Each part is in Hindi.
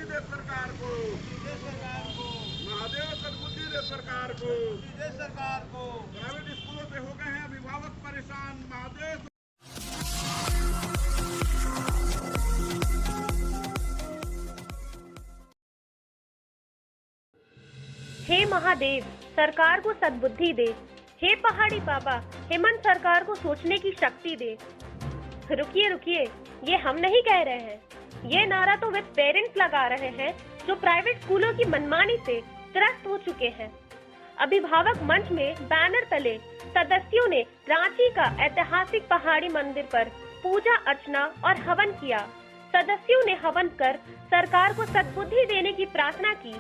सद्बुद्धि दे सरकार को, महादेव सद्बुद्धि दे सरकार को। प्राइवेट स्कूलों से हो गए हैं अभिभावक परेशान, महादेव। हे महादेव, सरकार को सद्बुद्धि दे। हे पहाड़ी बाबा, हेमंत सरकार को सोचने की शक्ति दे। रुकिए, ये हम नहीं कह रहे हैं। ये नारा तो वे पेरेंट्स लगा रहे हैं जो प्राइवेट स्कूलों की मनमानी से त्रस्त हो चुके हैं। अभिभावक मंच में बैनर तले सदस्यों ने रांची का ऐतिहासिक पहाड़ी मंदिर पर पूजा अर्चना और हवन किया। सदस्यों ने हवन कर सरकार को सद्बुद्धि देने की प्रार्थना की।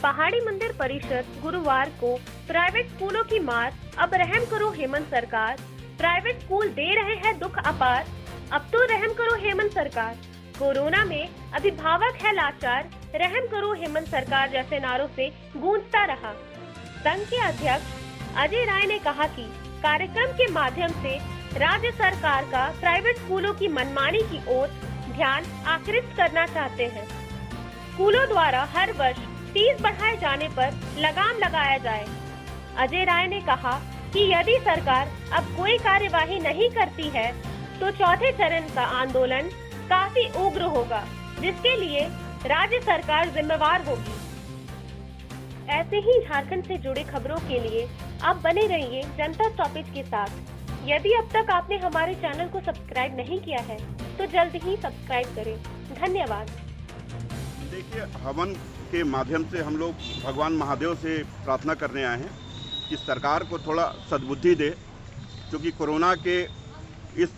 पहाड़ी मंदिर परिषद गुरुवार को प्राइवेट स्कूलों की मार, अब रहम करो हेमंत सरकार। प्राइवेट स्कूल दे रहे हैं दुख अपार, अब तो रहम करो हेमंत सरकार। कोरोना में अभिभावक है लाचार, रहम करो हेमंत सरकार जैसे नारों से गूंजता रहा। संघ के अध्यक्ष अजय राय ने कहा कि कार्यक्रम के माध्यम से राज्य सरकार का प्राइवेट स्कूलों की मनमानी की ओर ध्यान आकृष्ट करना चाहते हैं। स्कूलों द्वारा हर वर्ष फीस बढ़ाए जाने पर लगाम लगाया जाए। अजय राय ने कहा कि यदि सरकार अब कोई कार्यवाही नहीं करती है तो चौथे चरण का आंदोलन काफी उग्र होगा, जिसके लिए राज्य सरकार जिम्मेवार होगी। ऐसे ही झारखंड से जुड़े खबरों के लिए आप बने रहिए जनता स्टॉपेज के साथ। यदि अब तक आपने हमारे चैनल को सब्सक्राइब नहीं किया है तो जल्द ही सब्सक्राइब करें। धन्यवाद। देखिए, हवन के माध्यम से हम लोग भगवान महादेव से प्रार्थना करने आए हैं कि सरकार को थोड़ा सद्बुद्धि दे, क्योंकि कोरोना के इस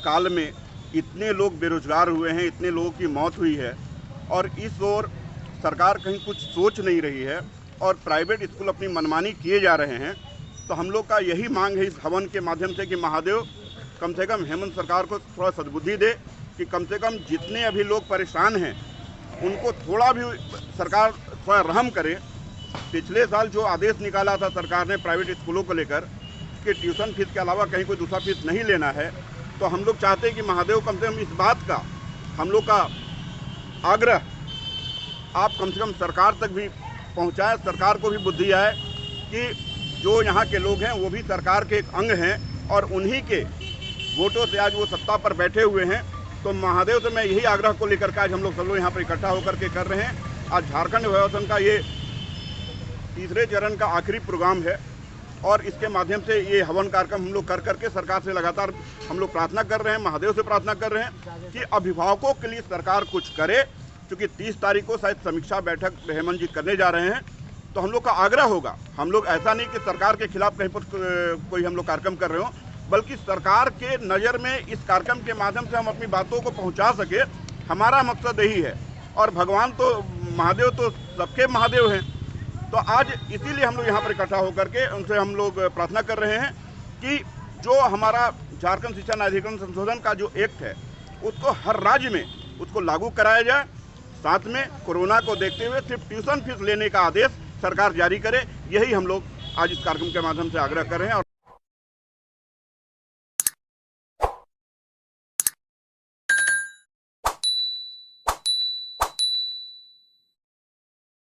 काल में इतने लोग बेरोजगार हुए हैं, इतने लोगों की मौत हुई है और इस ओर सरकार कहीं कुछ सोच नहीं रही है और प्राइवेट स्कूल अपनी मनमानी किए जा रहे हैं। तो हम लोग का यही मांग है इस हवन के माध्यम से कि महादेव कम से कम हेमंत सरकार को थोड़ा सद्बुद्धि दे कि कम से कम जितने अभी लोग परेशान हैं उनको थोड़ा भी सरकार थोड़ा रहम करे। पिछले साल जो आदेश निकाला था सरकार ने प्राइवेट स्कूलों को लेकर कि ट्यूशन फीस के अलावा कहीं कोई दूसरा फीस नहीं लेना है, तो हम लोग चाहते हैं कि महादेव कम से कम इस बात का हम लोग का आग्रह आप कम से कम सरकार तक भी पहुंचाएं, सरकार को भी बुद्धि आए कि जो यहाँ के लोग हैं वो भी सरकार के एक अंग हैं और उन्हीं के वोटों से आज वो सत्ता पर बैठे हुए हैं। तो महादेव से मैं यही आग्रह को लेकर के आज हम लोग सब लोग यहाँ पर इकट्ठा होकर के कर रहे हैं। आज झारखंड विभाजन का ये तीसरे चरण का आखिरी प्रोग्राम है और इसके माध्यम से ये हवन कार्यक्रम हम लोग कर करके सरकार से लगातार हम लोग प्रार्थना कर रहे हैं, महादेव से प्रार्थना कर रहे हैं कि अभिभावकों के लिए सरकार कुछ करे, क्योंकि 30 तारीख को शायद समीक्षा बैठक हेमंत जी करने जा रहे हैं। तो हम लोग का आग्रह होगा, हम लोग ऐसा नहीं कि सरकार के खिलाफ कहीं पर कोई हम लोग कार्यक्रम कर रहे हो, बल्कि सरकार के नज़र में इस कार्यक्रम के माध्यम से हम अपनी बातों को पहुंचा सके, हमारा मकसद यही है। और भगवान तो महादेव तो सबके महादेव हैं, तो आज इसीलिए हम लोग यहाँ पर इकट्ठा होकर के उनसे हम लोग प्रार्थना कर रहे हैं कि जो हमारा झारखंड शिक्षा न्यायाधिकरण संशोधन का जो एक्ट है उसको हर राज्य में उसको लागू कराया जाए। साथ में कोरोना को देखते हुए सिर्फ ट्यूशन फीस लेने का आदेश सरकार जारी करे। यही हम लोग आज इस कार्यक्रम के माध्यम से आग्रह कर रहे हैं। और